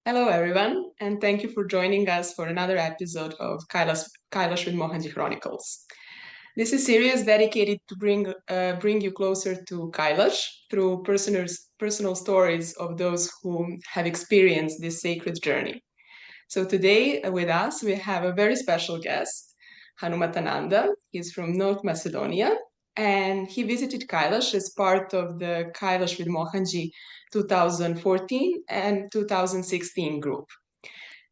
Hello, everyone, and thank you for joining us for another episode of Kailash with Mohanji Chronicles. This is a series dedicated to bring you closer to Kailash through personal stories of those who have experienced this sacred journey. So today with us we have a very special guest, Hanumatananda. He's from North Macedonia, and he visited Kailash as part of the Kailash with Mohanji 2014 and 2016 group.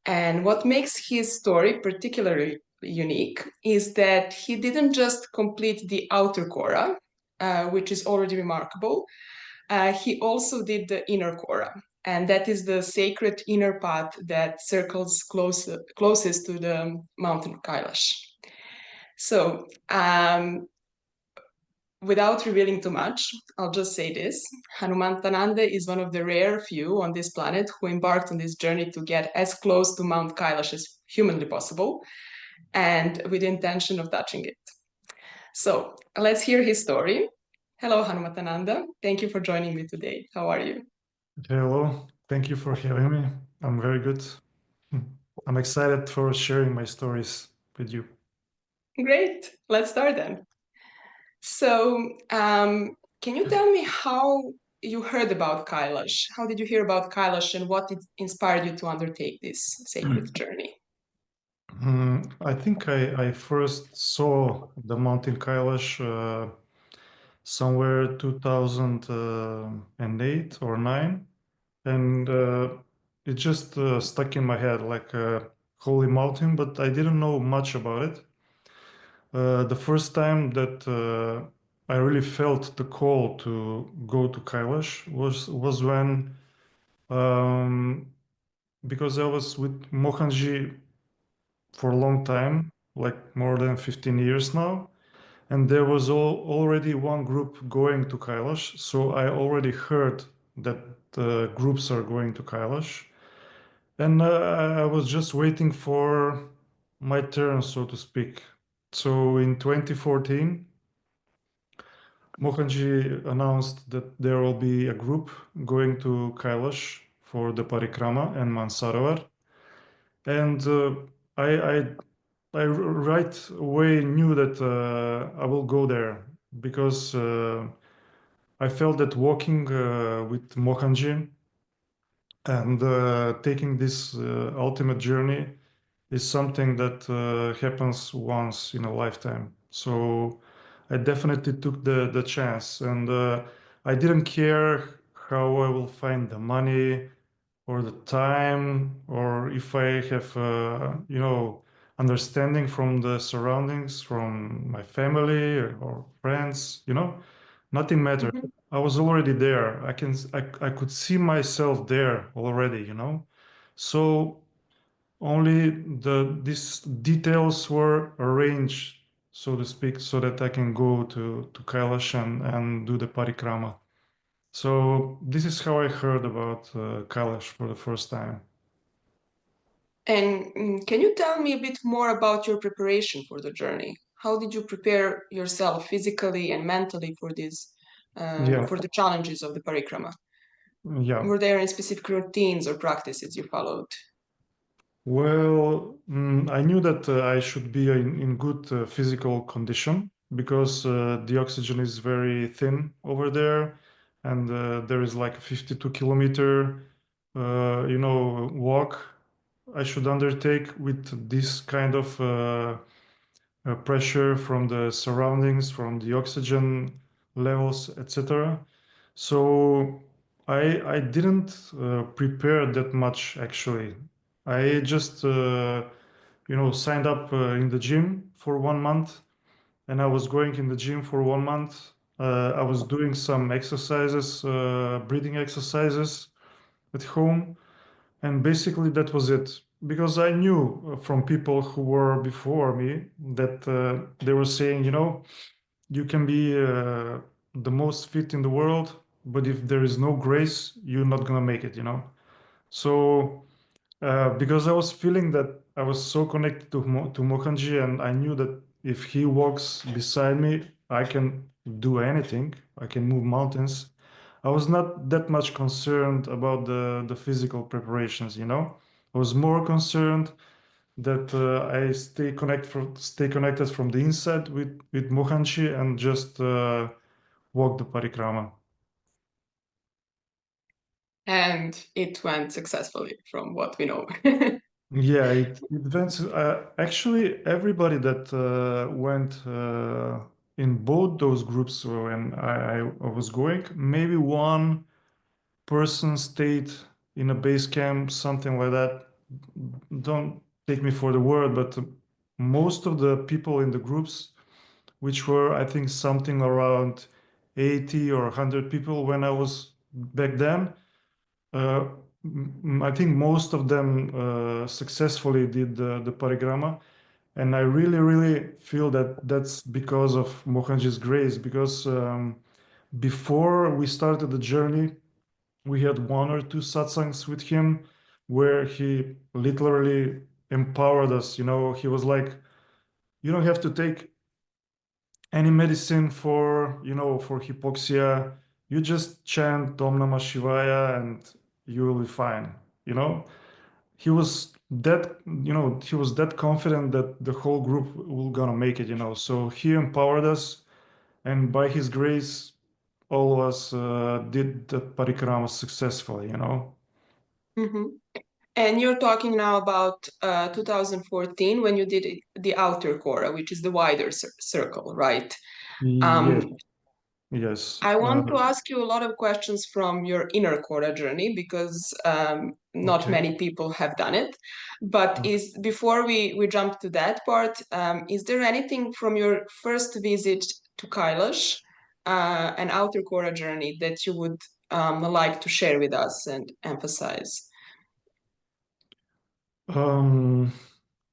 And what makes his story particularly unique is that he didn't just complete the outer Kora, which is already remarkable. He also did the inner Kora, and that is the sacred inner path that circles closest to the mountain Kailash. So, without revealing too much, I'll just say this. Hanumatananda is one of the rare few on this planet who embarked on this journey to get as close to Mount Kailash as humanly possible, and with the intention of touching it. So let's hear his story. Hello, Hanumatananda. Thank you for joining me today. How are you? Hello, thank you for having me. I'm very good. I'm excited for sharing my stories with you. Great. Let's start then. So, can you tell me how you heard about Kailash? How did you hear about Kailash and what inspired you to undertake this sacred journey? I think I first saw the mountain Kailash somewhere 2008 or 9, and it just stuck in my head like a holy mountain, but I didn't know much about it. The first time that I really felt the call to go to Kailash was when um, because I was with Mohanji for a long time, like more than 15 years now, and there was already one group going to Kailash, so I already heard that groups are going to Kailash, and I was just waiting for my turn, so to speak. So in 2014, Mohanji announced that there will be a group going to Kailash for the Parikrama and Mansarovar. And I, I, I right away knew that I will go there because I felt that walking with Mohanji and taking this ultimate journey is something that happens once in a lifetime. So I definitely took the chance, and I didn't care how I will find the money or the time or if I have understanding from the surroundings, from my family or friends. Nothing mattered. Mhm. I was already there. I could see myself there already. So only these details were arranged, so to speak, so that I can go to Kailash and do the parikrama. So this is how I heard about Kailash for the first time. And can you tell me a bit more about your preparation for the journey? How did you prepare yourself physically and mentally for Yeah, for the challenges of the parikrama? yeah. Were there any specific routines or practices you followed? Well, I knew that I should be in good physical condition because the oxygen is very thin over there, and there is like a 52-kilometer, walk I should undertake with this kind of pressure from the surroundings, from the oxygen levels, etc. So I didn't prepare that much actually. I just signed up in the gym for 1 month, and I was going in the gym for 1 month. I was doing some exercises, breathing exercises at home, and basically that was it. Because I knew from people who were before me that they were saying, you can be the most fit in the world, but if there is no grace, you're not gonna make it. So because I was feeling that I was so connected to Mohanji, and I knew that if he walks beside me, I can do anything. I can move mountains. I was not that much concerned about the physical preparations, you know. I was more concerned that I stay connected from the inside with Mohanji and just walk the parikrama. And it went successfully from what we know. Yeah, it went. Actually, everybody that went in both those groups when I was going, maybe one person stayed in a base camp, something like that. Don't take me for the word, but most of the people in the groups, which were, I think, something around 80 or 100 people when I was back then, uh, I think most of them successfully did the parikrama. And I really, really feel that that's because of Mohanji's grace, because before we started the journey, we had one or two satsangs with him where he literally empowered us. You know, he was like, you don't have to take any medicine for, you know, for hypoxia. You just chant Om Namah Shivaya and you will be fine. You know, he was that, you know, he was that confident that the whole group will gonna make it, you know. So he empowered us, and by his grace, all of us did the parikrama successfully, you know. Mhm. And you're talking now about 2014 when you did the outer Kora, which is the wider circle, right? Yes, Um, yes. I want to ask you a lot of questions from your inner Kora journey because not Okay. many people have done it. But is before we jump to that part, is there anything from your first visit to Kailash, an outer Kora journey, that you would like to share with us and emphasize? Um,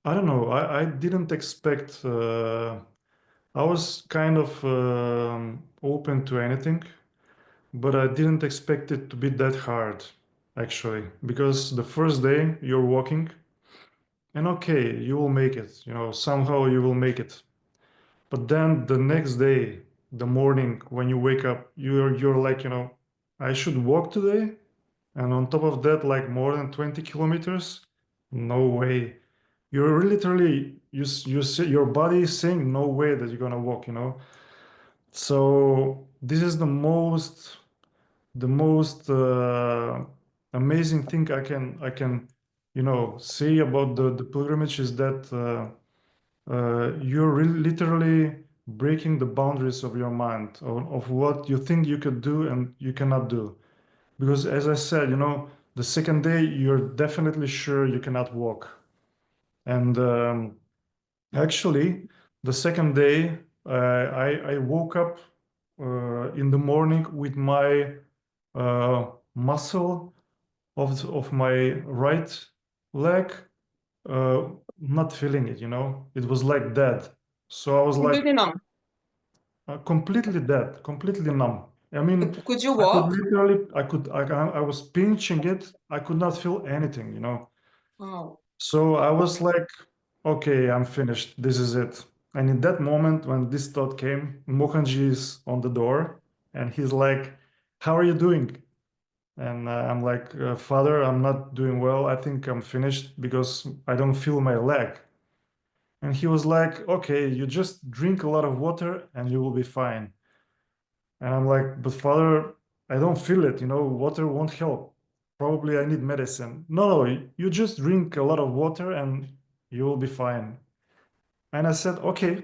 I don't know. I didn't expect. I was kind of open to anything, but I didn't expect it to be that hard, actually. Because the first day you're walking, and okay, you will make it. You know, somehow you will make it. But then the next day, the morning when you wake up, you're like, you know, I should walk today. And on top of that, like more than 20 kilometers? No way. You're literally, you see, your body is saying no way that you're gonna walk, you know? So this is the most amazing thing I can, you know, say about the pilgrimage is that you're literally breaking the boundaries of your mind, of what you think you could do and you cannot do. Because as I said, you know, the second day you're definitely sure you cannot walk. And actually, the second day I woke up in the morning with my muscle of my right leg uh, not feeling it, you know. It was like dead. So I was like Completely numb. completely dead, completely numb. I mean, Could you I could walk? literally, I was pinching it. I could not feel anything, you know. Wow. So I was like, okay, I'm finished. This is it. And in that moment, when this thought came, Mohanji is on the door and he's like, how are you doing? And I'm like, Father, I'm not doing well. I think I'm finished because I don't feel my leg. And he was like, okay, you just drink a lot of water and you will be fine. And I'm like, but Father, I don't feel it, you know, water won't help. Probably I need medicine. No, no, you just drink a lot of water and you will be fine. And I said, okay,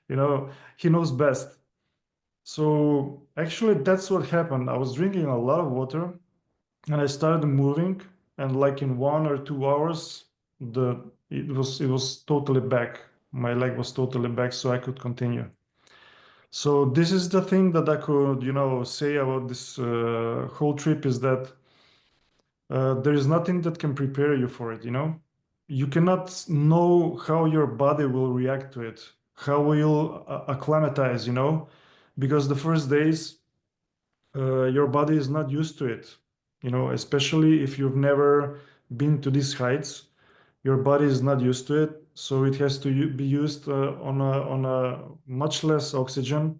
you know, he knows best. So actually, that's what happened. I was drinking a lot of water and I started moving, and like in 1 or 2 hours, the it was totally back. My leg was totally back, so I could continue. So this is the thing that I could, you know, say about this whole trip is that there is nothing that can prepare you for it, you know? You cannot know how your body will react to it, how will acclimatize, you know? Because the first days, your body is not used to it, you know, especially if you've never been to these heights, your body is not used to it. So it has to be used on a much less oxygen.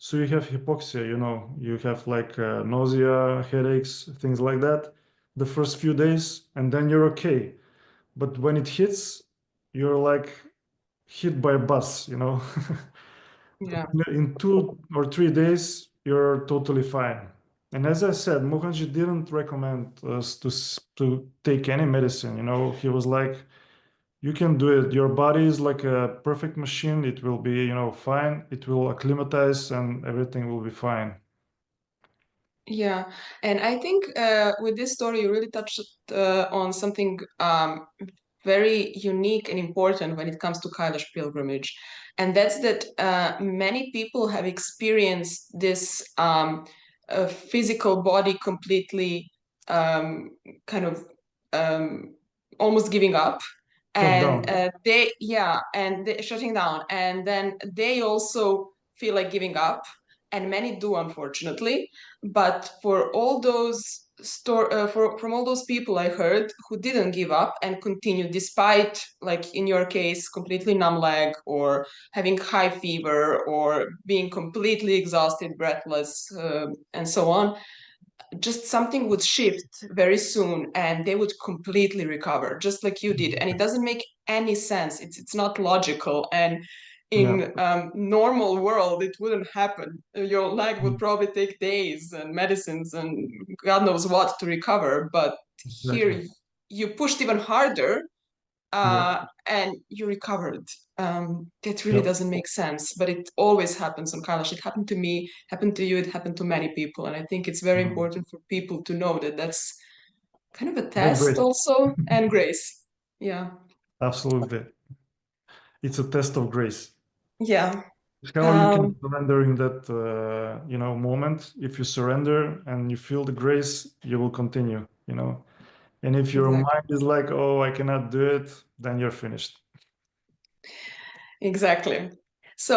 So you have hypoxia, you have like nausea, headaches, things like that the first few days, and then you're okay. But when it hits, you're like hit by a bus. Yeah. In 2 or 3 days, you're totally fine. And as I said, Mohanji didn't recommend us to take any medicine. He was like, you can do it. Your body is like a perfect machine. It will be, fine. It will acclimatize and everything will be fine. Yeah, and I think with this story, you really touched on something very unique and important when it comes to Kailash pilgrimage. And that's that many people have experienced this physical body completely um, kind of um, almost giving up. Shut And down. they shutting down. And then they also feel like giving up. And many do, unfortunately. But for all those from all those people I heard who didn't give up and continued despite, like in your case, completely numb leg or having high fever or being completely exhausted, breathless, and so on, just something would shift very soon and they would completely recover just like you did. And it doesn't make any sense. It's not logical. And Yeah, in normal world it wouldn't happen. Your leg would probably take days and medicines and god knows what to recover, but exactly. here you pushed even harder Yeah, and you recovered. That really yeah. doesn't make sense, but it always happens on Kailash. It happened to me, happened to you, it happened to many people. And I think it's very Mm. important for people to know that that's kind of a That's test great. also and grace. Yeah. Absolutely. It's a test of grace. Yeah. How you can Um, surrender in that, moment. If you surrender and you feel the grace, you will continue. And if your exactly. mind is like, oh, I cannot do it, then you're finished. Exactly. So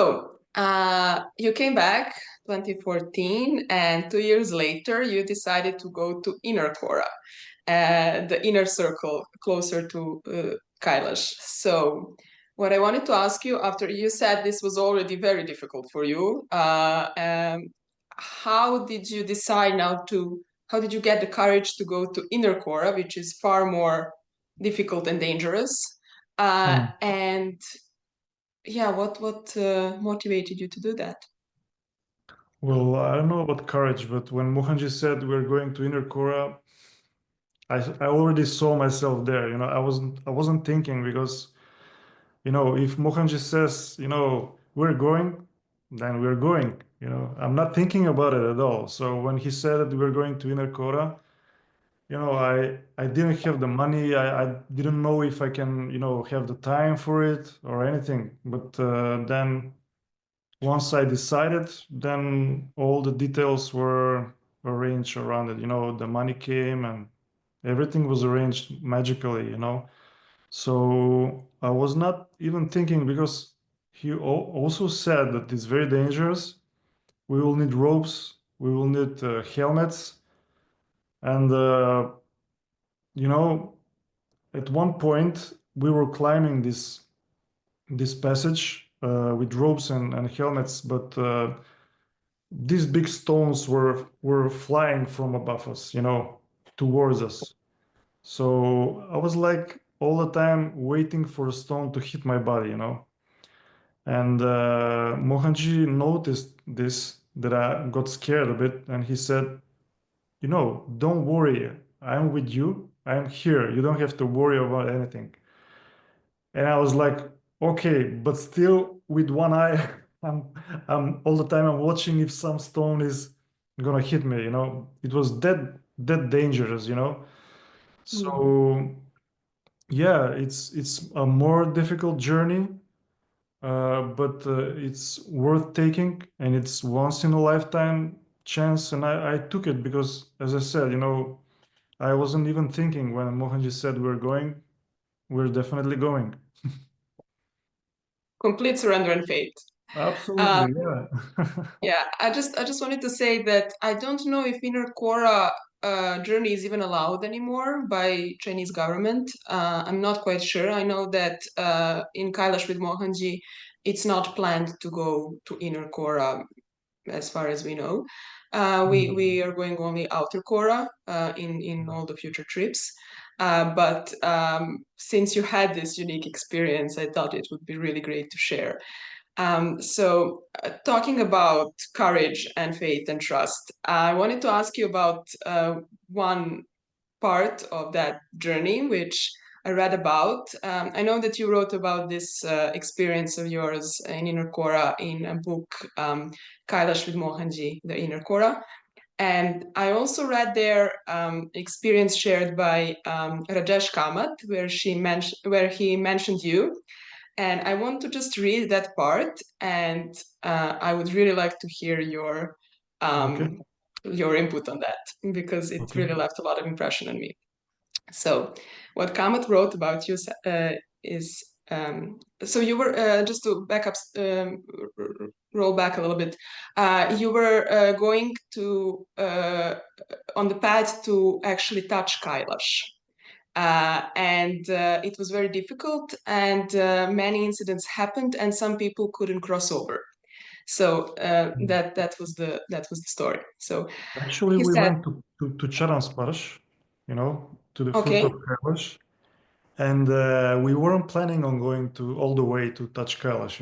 you came back 2014, and 2 years later, you decided to go to Inner Kora, the inner circle closer to Kailash. So, what I wanted to ask you after you said this was already very difficult for you, how did you decide now to, how did you get the courage to go to Inner Kora, which is far more difficult and dangerous? Mm. And yeah, what motivated you to do that? Well, I don't know about courage, but when Mohanji said we're going to Inner Kora, I already saw myself there. I wasn't thinking because, if Mohanji says, we're going, then we're going. I'm not thinking about it at all. So when he said that we're going to Inner Kora, I didn't have the money. I didn't know if I can, have the time for it or anything. But then once I decided, then all the details were arranged around it. The money came and everything was arranged magically. So I was not even thinking because he also said that it's very dangerous. We will need ropes, we will need helmets, and you know, at one point we were climbing this passage with ropes and helmets, but these big stones were flying from above us, towards us. So I was like all the time waiting for a stone to hit my body. And Mohanji noticed this, that I got scared a bit, and he said, don't worry, I'm with you. I'm here. You don't have to worry about anything. And I was like, okay, but still with one eye, I'm all the time I'm watching if some stone is gonna hit me. It was that dangerous. Mm. So yeah, it's a more difficult journey, but it's worth taking, and it's once in a lifetime chance, and I took it because, as I said, I wasn't even thinking when Mohanji said we're going, we're definitely going. Complete surrender and faith. Uh, Absolutely, yeah. yeah, I just wanted to say that I don't know if inner Quora journey is even allowed anymore by Chinese government. I'm not quite sure. I know that in Kailash with Mohanji, it's not planned to go to inner Quora as far as we know. We are going only outer Kora in all the future trips. But since you had this unique experience, I thought it would be really great to share. Talking about courage and faith and trust, I wanted to ask you about one part of that journey, which I read about. I know that you wrote about this experience of yours in Inner Kora in a book, Kailash with Mohanji, The Inner Kora. And I also read their experience shared by Rajesh Kamath, where he mentioned you. And I want to just read that part, and I would really like to hear Okay. your input on that because it Okay. really left a lot of impression on me. So, what Kamath wrote about you is so you were just to back up, roll back a little bit. You were going to on the path to actually touch Kailash. And it was very difficult, and many incidents happened, and some people couldn't cross over. So that was the story. So Actually, he we said, went to Charansparash, to the foot "Okay, of Kailash, and we weren't planning on going to all the way to touch Kailash.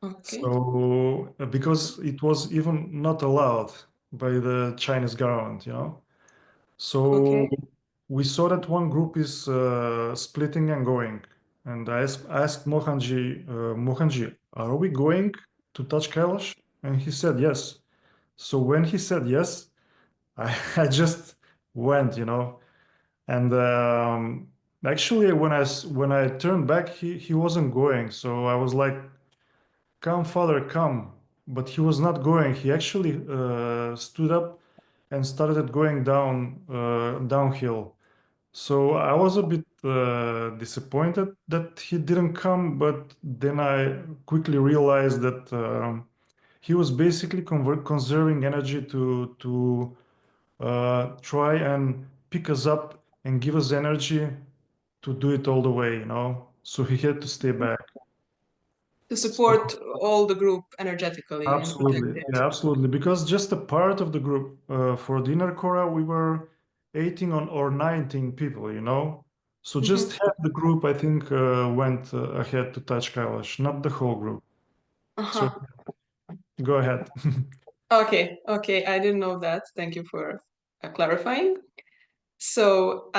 okay, So because it was even not allowed by the Chinese government. So okay, we saw that one group is splitting and going. And I asked Mohanji, Mohanji, are we going to touch Kailash? And he said yes. So when he said yes, I just went. And actually, when I turned back, he wasn't going. So I was like, "Come, father, come." But he was not going. He actually stood up and started going downhill. So I was a bit disappointed that he didn't come, but then I quickly realized that he was basically conserving energy to try and pick us up and give us energy to do it all the way. So he had to stay back. to So support all the group energetically and protect absolutely, it." yeah, absolutely. Because just a part of the group for the inner Cora, we were 18 or 19 people. So just Mhm. half the group, I think, went ahead to touch Kailash, not the whole group. So Uh-huh. go ahead. Okay, okay, I didn't know that. Thank you for clarifying. So,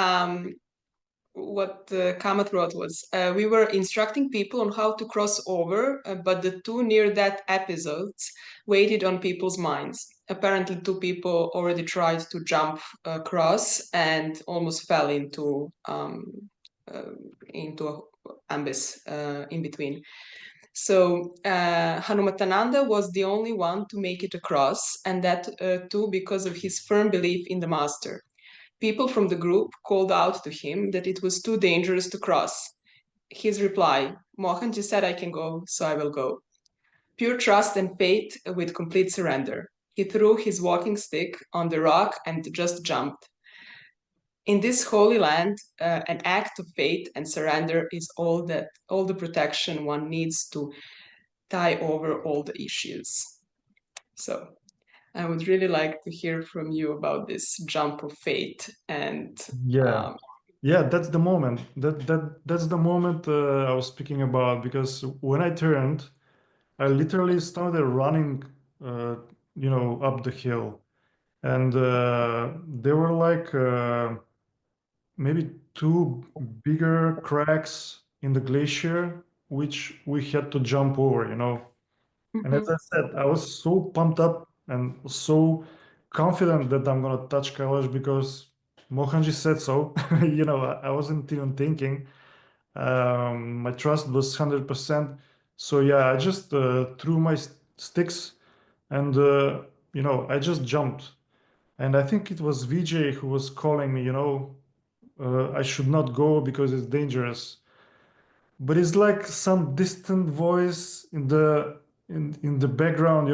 what Kamath wrote was, we were instructing people on how to cross over, but the two near-death episodes waited on people's minds. Apparently, two people already tried to jump across and almost fell uh, into a abyss in between. So Hanumatananda was the only one to make it across, and that too because of his firm belief in the master. People from the group called out to him that it was too dangerous to cross. His reply, Mohanji said I can go, so I will go. Pure trust and faith with complete surrender. He threw his walking stick on the rock and just jumped. In this holy land, an act of faith and surrender is all the protection one needs to tie over all the issues. So I would really like to hear from you about this jump of faith and Yeah. um, Yeah, that's the moment. That's the moment I was speaking about because when I turned, I literally started running, uh, up the hill, and there were like maybe two bigger cracks in the glacier, which we had to jump over. And as mhm. I said, I was so pumped up and so confident that I'm gonna touch Kailash because Mohanji said so. I wasn't even thinking. My trust was 100%. So yeah, I just threw my sticks and I just jumped. And I think it was VJ who was calling me, I should not go because it's dangerous. But it's like some distant voice in the background,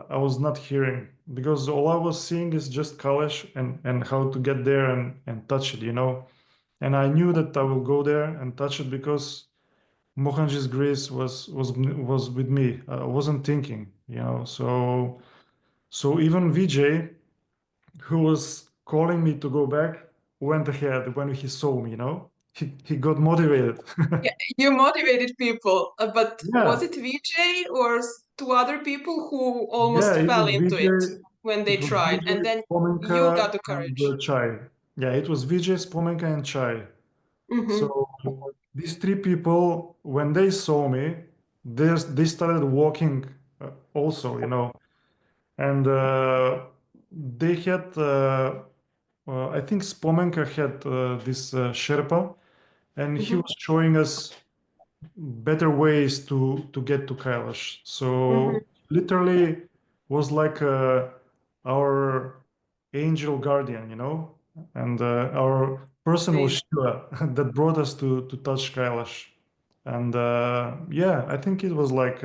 I was not hearing because all I was seeing is just Kalash and how to get there and touch it. And I knew that I will go there and touch it because Mohanji's grace was with me. I wasn't thinking. So So even VJ, who was calling me to go back, went ahead when he saw me, you know? He got motivated. Yeah, you motivated people, but was Yeah, it VJ or two other people who yeah, almost it fell was into it VJ, when they it was tried, VJ, and then you got Spomenka, the and courage? Chai. Yeah, it was VJ, Spomenka, and Chai. Mm-hmm. So these three people, when they saw me, they started walking also, you know, and they had, I think Spomenka had this Sherpa, and he Mm-hmm. was showing us better ways to get to Kailash. Mm-hmm. So literally was like our angel guardian, you know, and our person was Same. Shiva that brought us to touch Kailash. And yeah, I think it was like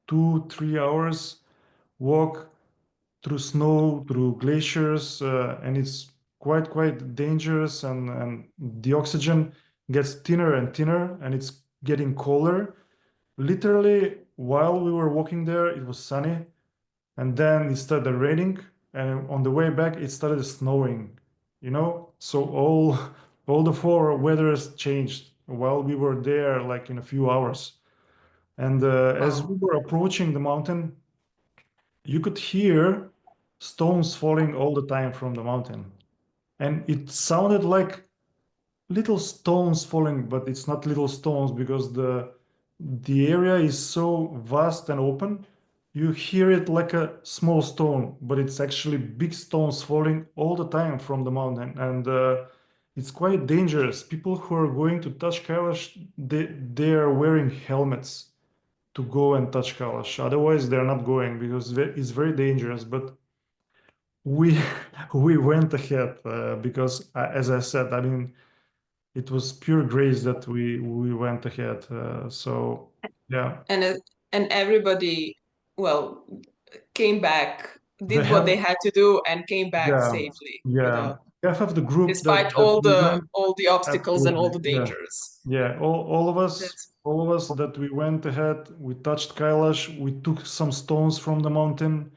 2, 3 hours walk through snow, through glaciers, and it's quite dangerous. And the oxygen gets thinner and thinner, and it's getting colder. Literally, while we were walking there, it was sunny, and then it started raining, and on the way back, it started snowing. You know, so all the four weathers changed while we were there, like in a few hours. And as Wow. we were approaching the mountain, you could hear stones falling all the time from the mountain. And it sounded like little stones falling, but it's not little stones because the area is so vast and open. You hear it like a small stone, but it's actually big stones falling all the time from the mountain. And it's quite dangerous. People who are going to touch Kailash, they are wearing helmets to go and touch Kailash. Otherwise, they're not going because it's very dangerous. But we we went ahead because, as I said, I mean, it was pure grace that we went ahead. So yeah, And uh, and everybody, well, came back, the did what they half, had to do, and came back yeah, safely yeah, without, half of the group despite that we went, all the obstacles and all absolutely, the yeah, dangers. yeah. That's All of us that we went ahead, we touched Kailash, we took some stones from the mountain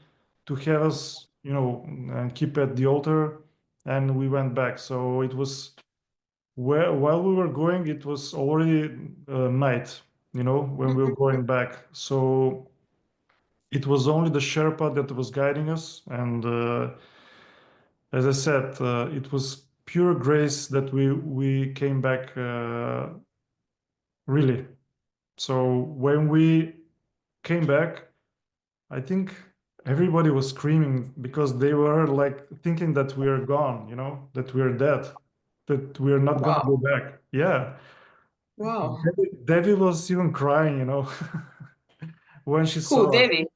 to have us, you know, and keep at the altar, and we went back. So it was while we were going, it was already night, you know, when we were Mhm. going back. So it was only the Sherpa that was guiding us, and as I said, it was pure grace that we came back really. So when we came back, I think everybody was screaming because they were like thinking that we are gone, you know, that we're dead, that we're not gonna Wow. go back. Yeah. Wow. Devi was even crying, you know, when she Who, saw us. David?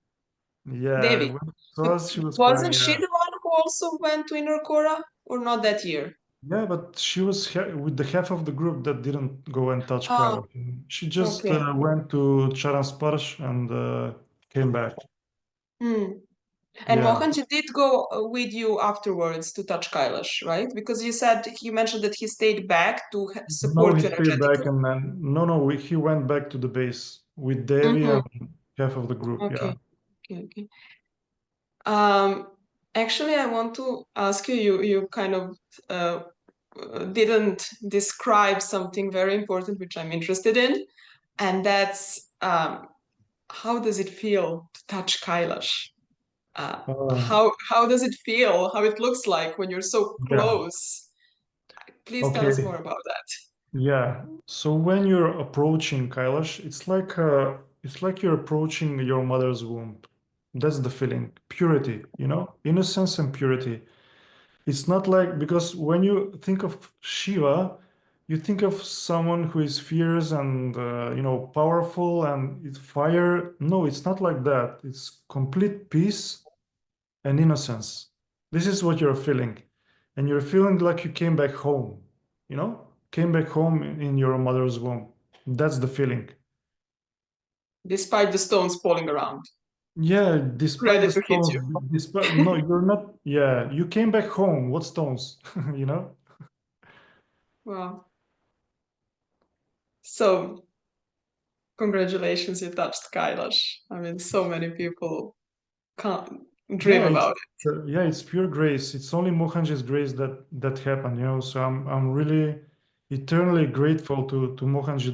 Yeah, David. when she saw But us, she was crying. wasn't she Yeah, the one who also went to Inner Kora, or not that year? yeah, but she was with the half of the group that didn't go and touch Ah, Kailash. She just okay. went to Charan Sparsh and came back. Hmm. And Yeah. Mohanji did go with you afterwards to touch Kailash, right? Because you mentioned that he stayed back to No, support he you stayed back energetically. and then no, he went back to the base with Devi Mm-hmm. and half of the group. Yeah. Okay. Okay. Okay. Um, Actually, I want to ask you, you kind of uh, didn't describe something very important, which I'm interested in, and that's how does it feel to touch Kailash? How does it feel? How it looks like when you're so Yeah. close? Please tell us Okay. more about that. Yeah. So when you're approaching Kailash, it's like you're approaching your mother's womb. That's the feeling. Purity, you know, innocence and purity. It's not like because when you think of Shiva, you think of someone who is fierce and you know powerful and it's fire. No, it's not like that. It's complete peace and innocence. This is what you're feeling, and you're feeling like you came back home. You know, came back home in your mother's womb. That's the feeling. Despite the stones falling around, Yeah, despite ready the to hit stones, you. despite no, you're not. Yeah, you came back home. What stones? You know? Wow. So, congratulations, you touched Kailash. I mean, so many people can't. dream Yeah, about it. yeah, it's pure grace. It's only Mohanji's grace that happened, you know. So I'm really eternally grateful to Mohanji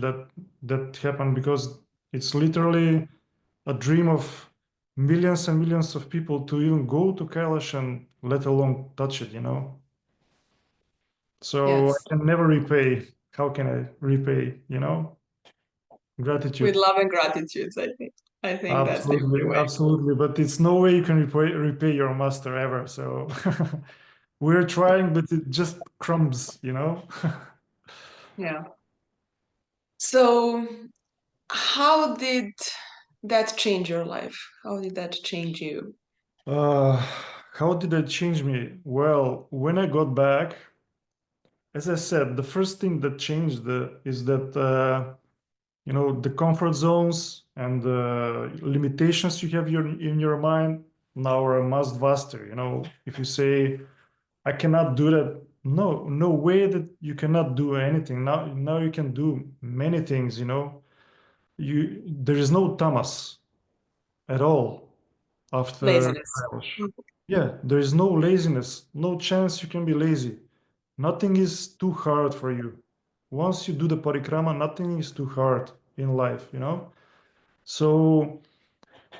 that happened, because it's literally a dream of millions and millions of people to even go to Kailash and let alone touch it, you know. So I Yes, can never repay. How can I repay, with Gratitude. love and gratitude, I think. I think that's the only Absolutely, way. absolutely. But it's no way you can repay your master ever. So we're trying, but it just crumbs, you know? Yeah. So, how did that change your life? How did that change you? Uh, how did that change me? Well, when I got back, as I said, the first thing that changed is that the comfort zones and the limitations you have in your mind now are much vaster. If you say, I cannot do that, no way that you cannot do anything. Now you can do many things. There is no Thomas at all after Laziness. Kailash. Yeah, there is no laziness, no chance you can be lazy. Nothing is too hard for you. Once you do the parikrama, nothing is too hard in life, So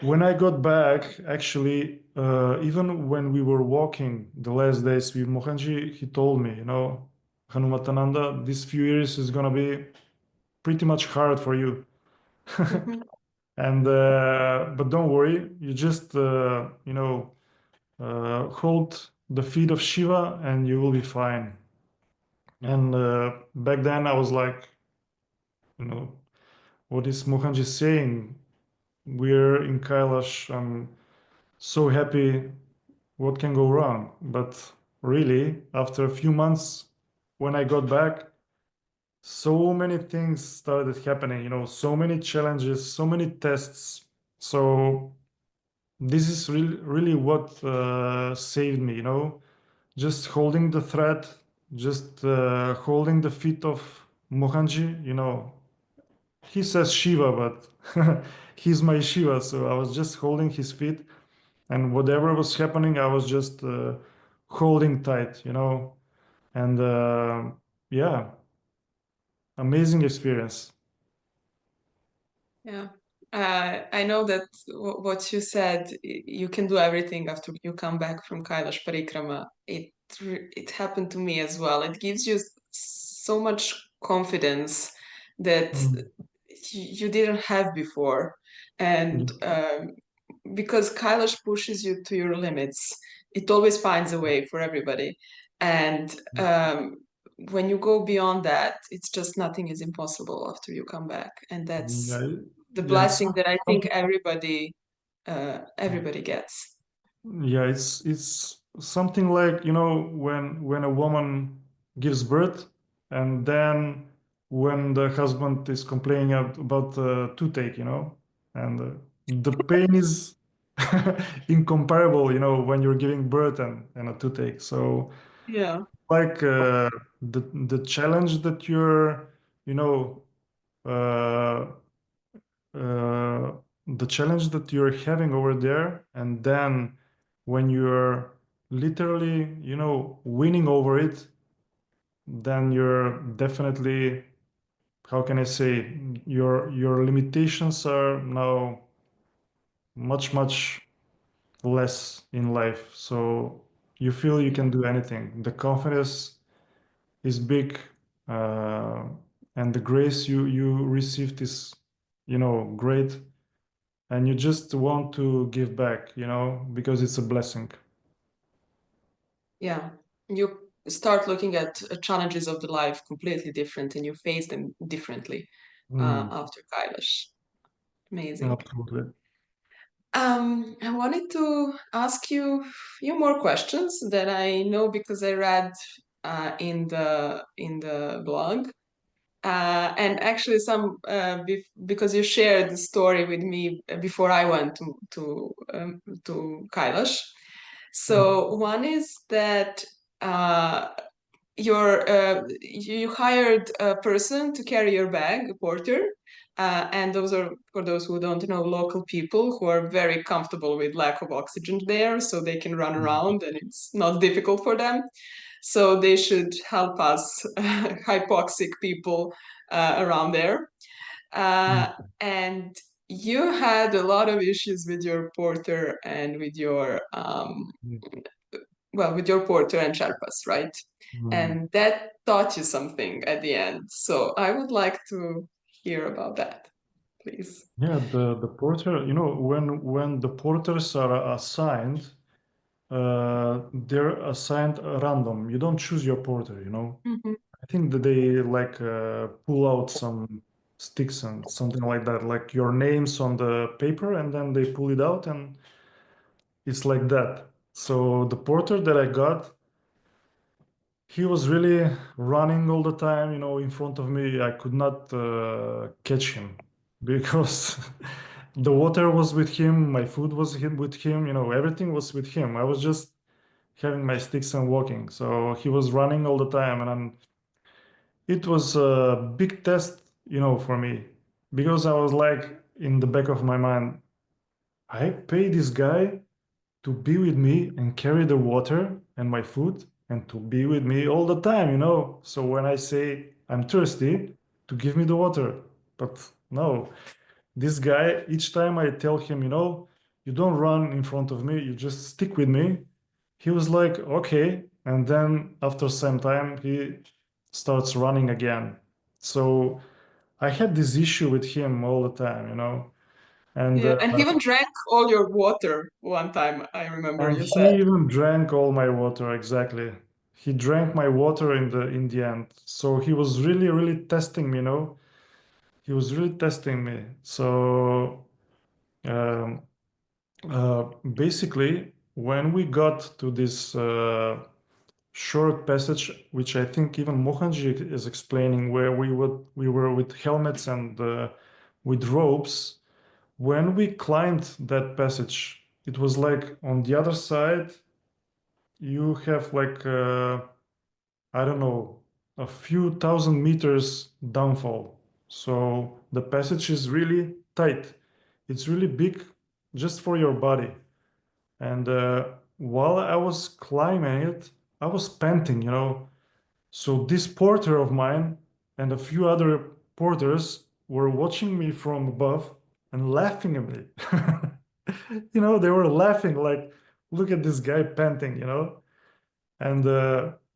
when I got back, actually, even when we were walking the last days with Mohanji, he told me, Hanumatananda, these few years is gonna be pretty much hard for you. Mm-hmm. And but don't worry, you just hold the feet of Shiva and you will be fine. And back then I was like, you know, what is Mohanji saying? We're in Kailash. I'm so happy. What can go wrong? But really, after a few months, when I got back, so many things started happening, so many challenges, so many tests. So this is really what saved me, just holding the thread, just holding the feet of Mohanji, he says Shiva, but he's my Shiva. So I was just holding his feet, and whatever was happening, I was just holding tight, And yeah, amazing experience. Yeah. I know that what you said, you can do everything after you come back from Kailash Parikrama. It happened to me as well. It gives you so much confidence that Mm. you didn't have before. And because Kailash pushes you to your limits, it always finds a way for everybody. And when you go beyond that, it's just nothing is impossible after you come back. And that's Yeah, the yeah, it's blessing that I think something. everybody gets. Yeah, it's something like, when a woman gives birth, and then when the husband is complaining about toothache, and the pain is incomparable, when you're giving birth and a toothache. So Yeah, like the challenge that you're, you know, uh, uh, the challenge that you're having over there, and then when you're literally, winning over it, then you're definitely, how can I say, your limitations are now much less in life. So you feel you yeah, can do anything. The confidence is big, uh, and the grace you received is, great, and you just want to give back, because it's a blessing. yeah. You start looking at challenges of the life completely different, and you face them differently Mm, after Kailash. Amazing. absolutely. I wanted to ask you a few more questions that I know because I read in the blog, and actually because you shared the story with me before I went to Kailash. Mm, So one is that uh, you hired a person to carry your bag, a porter, And those are, for those who don't know, local people who are very comfortable with lack of oxygen there, so they can run around and it's not difficult for them. So they should help us hypoxic people around there. And you had a lot of issues with your porter and with your with your porter and Sherpas, right? Mm. And that taught you something at the end. So I would like to hear about that, please. Yeah, the porter, when the porters are assigned, they're assigned random. You don't choose your porter. Mm-hmm. I think that they like pull out some sticks and something like that, like your names on the paper, and then they pull it out, and it's like that. So the porter that I got, he was really running all the time, in front of me. I could not catch him because the water was with him, my food was with him, everything was with him. I was just having my sticks and walking. So he was running all the time, and it was a big test, for me, because I was like in the back of my mind, I pay this guy to be with me and carry the water and my food and to be with me all the time. So when I say I'm thirsty, to give me the water. But no, this guy, each time I tell him, you don't run in front of me, you just stick with me. He was like, okay. And then after some time, he starts running again. So I had this issue with him all the time. And Yeah, and he even drank all your water one time, I remember And you said. he even drank all my water, exactly. He drank my water in the end. So he was really, really testing me. He was really testing me. So um, basically, when we got to this short passage, which I think even Mohanji is explaining, where we were with helmets and with ropes, when we climbed that passage, it was like on the other side you have like I don't know, a few thousand meters downfall. So the passage is really tight. It's really big just for your body. And while I was climbing it, I was panting. So this porter of mine and a few other porters were watching me from above and laughing at me. They were laughing like, look at this guy panting. And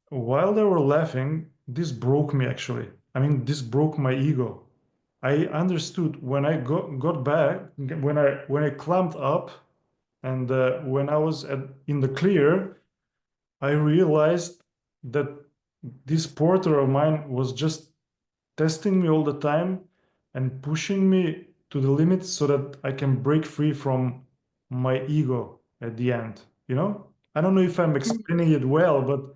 while they were laughing, this broke me actually. I mean, this broke my ego. I understood when I got back, when I climbed up, and when I was in the clear, I realized that this porter of mine was just testing me all the time and pushing me to the limit so that I can break free from my ego at the end. I don't know if I'm explaining it well, but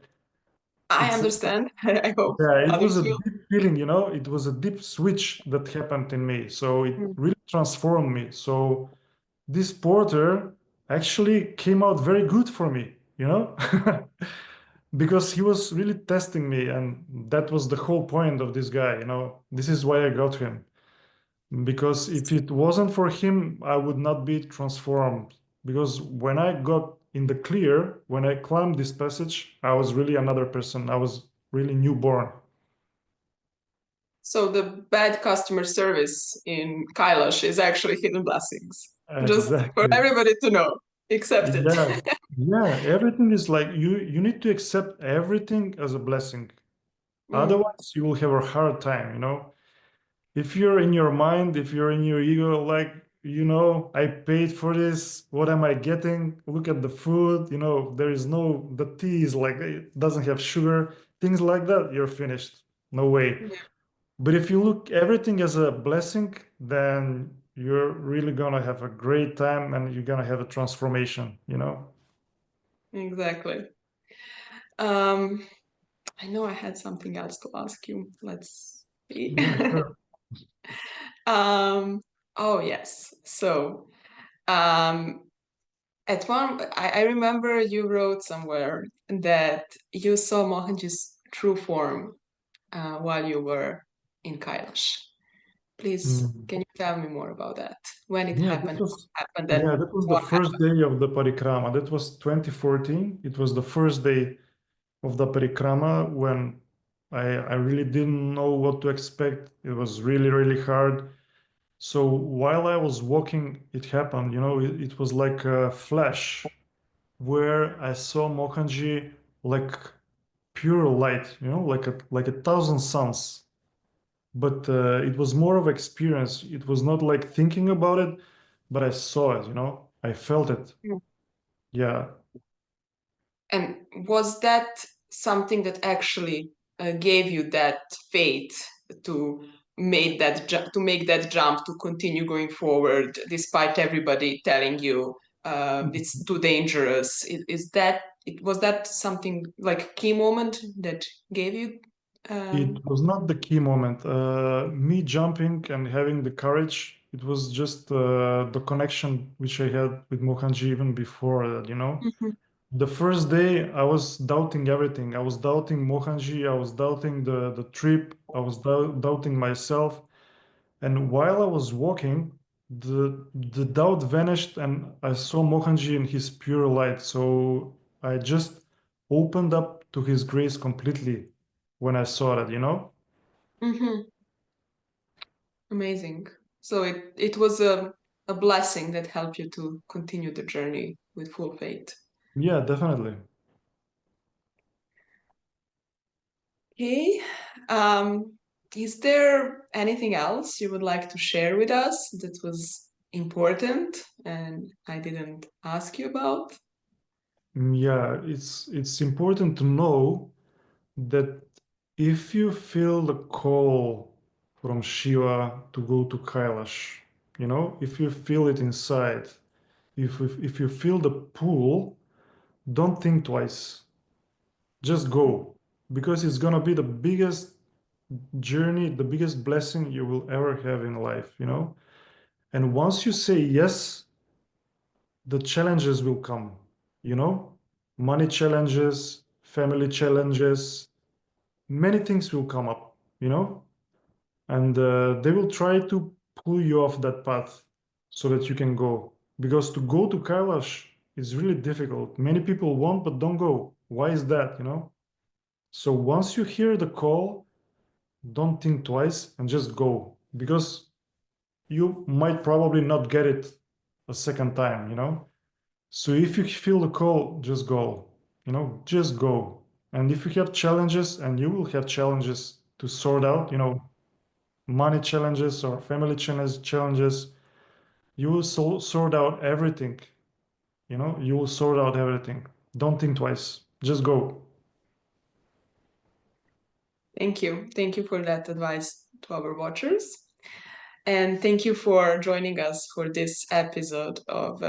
I it's understand. I hope yeah, it was others a will. deep feeling. It was a deep switch that happened in me. So it Mm. really transformed me. So this porter actually came out very good for me, because he was really testing me, and that was the whole point of this guy. This is why I got him. Because if it wasn't for him, I would not be transformed. Because when I got in the clear, when I climbed this passage, I was really another person. I was really newborn. So the bad customer service in Kailash is actually hidden blessings. Just for Exactly. everybody to know. Accept it. Yeah. Yeah. Everything is like you need to accept everything as a blessing. Mm. Otherwise, you will have a hard time. If you're in your mind, if you're in your ego, like, I paid for this, what am I getting? Look at the food, the tea is like, it doesn't have sugar, things like that, you're finished. No way. Yeah, But if you look everything as a blessing, then you're really gonna have a great time and you're gonna have a transformation. exactly. Um, I know I had something else to ask you. Let's see. Yeah, sure. um, oh yes. So um, at one, I remember you wrote somewhere that you saw Mohanji's true form while you were in Kailash. Please, can you tell me more about that? When it Yeah, happened, what happened, and that was the what first day of the parikrama. That was 2014. It was the first day of the parikrama when I really didn't know what to expect. It was really, really hard. So while I was walking, it happened, it was like a flash where I saw Mohanji like pure light, like a thousand suns. But it was more of experience. It was not like thinking about it, but I saw it, I felt it. happened? Yeah. And was that something that actually gave you that faith to to make that jump, to continue going forward, despite everybody telling you it's too dangerous? Was that something like a key moment that gave you? It was not the key moment. Me jumping and having the courage, it was just the connection which I had with Mohanji even before that. Mhm, The first day I was doubting everything. I was doubting Mohanji, I was doubting the trip, I was doubting myself. And while I was walking, the doubt vanished and I saw Mohanji in his pure light. So I just opened up to his grace completely when I saw that. mhm. Amazing. So it was a blessing that helped you to continue the journey with full faith. Yeah, definitely. Okay. Um, is there anything else you would like to share with us that was important and I didn't ask you about? Yeah, it's important to know that if you feel the call from Shiva to go to Kailash, if you feel it inside, if you feel the pull, don't think twice. Just go because it's gonna be the biggest journey, the biggest blessing you will ever have in life. And once you say yes, the challenges will come, you know, money challenges, family challenges, many things will come up, and they will try to pull you off that path so that you can go. Because to go to Kailash is really difficult. Many people want but don't go. Why is that? So once you hear the call, don't think twice and just go because you might probably not get it a second time. So if you feel the call, just go, just go. And if you have challenges, and you will have challenges to sort out, money challenges or family challenges, you will sort out everything, you will sort out everything. Don't think twice, just go. Thank you. Thank you for that advice to our watchers. And thank you for joining us for this episode of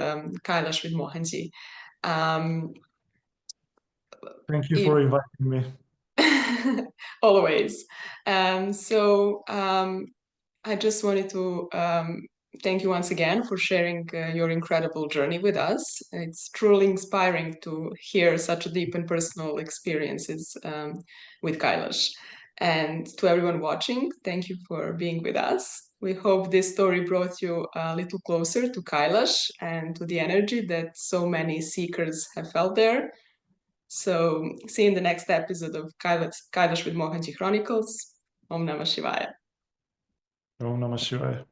Kailash with Mohanji. Um, Thank you if for inviting me. always. I just wanted to thank you once again for sharing your incredible journey with us. It's truly inspiring to hear such deep and personal experiences with Kailash. And to everyone watching, thank you for being with us. We hope this story brought you a little closer to Kailash and to the energy that so many seekers have felt there. So, see you in the next episode of Kailash with Mohanji Chronicles. Om Namah Shivaya. Om Namah Shivaya.